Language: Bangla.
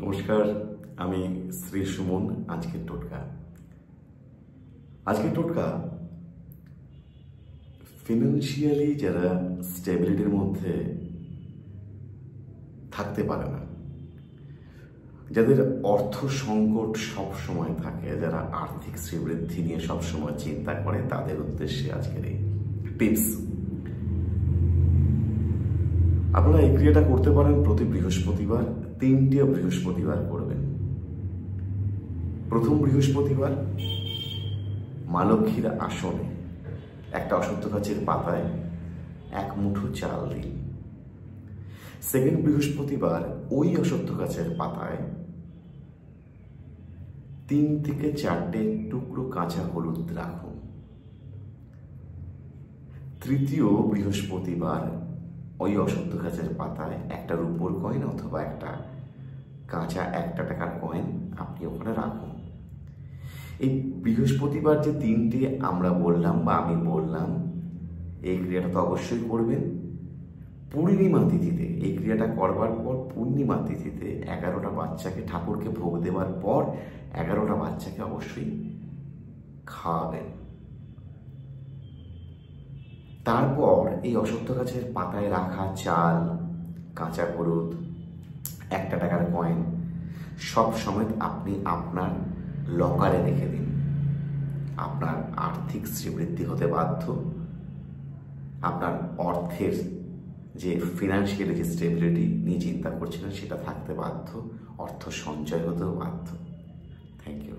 নমস্কার, আমি শ্রী সুমন। আজকের টোটকা ফিনান্সিয়ালি যারা স্টেবিলিটির মধ্যে থাকতে পারে না, যাদের অর্থ সংকট সব সময় থাকে, যারা আর্থিক শ্রীবৃদ্ধি নিয়ে সবসময় চিন্তা করে, তাদের উদ্দেশ্যে আজকের এই টিপস। আপনারা এই ক্রিয়াটা করতে পারেন প্রতি বৃহস্পতিবার। 3টে বৃহস্পতিবার করবেন। প্রথম বৃহস্পতিবার মা লক্ষ্মীর আসনে একটা অশ্বত্থ গাছের পাতায় 1 মুঠো চাল দিন। সেকেন্ড বৃহস্পতিবার ওই অশ্বত্থ গাছের পাতায় 3 থেকে 4টে টুকরো কাঁচা হলুদ রাখুন। তৃতীয় বৃহস্পতিবার ওই অশ্বত্থ গাছের পাতায় একটা রূপোর কয়েন অথবা একটা কাঁচা 1 টাকার কয়েন আপনি ওখানে রাখুন। এই বৃহস্পতিবার যে 3টে আমরা বললাম বা আমি বললাম, এই ক্রিয়াটা তো অবশ্যই করবেন। পূর্ণিমা তিথিতে এই ক্রিয়াটা করবার পর পূর্ণিমা তিথিতে 11টা বাচ্চাকে ঠাকুরকে ভোগ দেওয়ার পর 11টা বাচ্চাকে অবশ্যই খাওয়াবেন। তারপর এই অশ্বত্থ গাছের পাতায় রাখা চাল, কাঁচা হলুদ, 1 টাকার কয়েন সব সময় আপনি আপনার লকারে রেখে দিন। আপনার আর্থিক শ্রীবৃদ্ধি হতে বাধ্য। আপনার অর্থের যে ফিনান্সিয়ালি যে স্টেবিলিটি নিয়ে চিন্তা করছিলেন সেটা থাকতে বাধ্য। অর্থ সঞ্চয় হতেও বাধ্য। Thank you.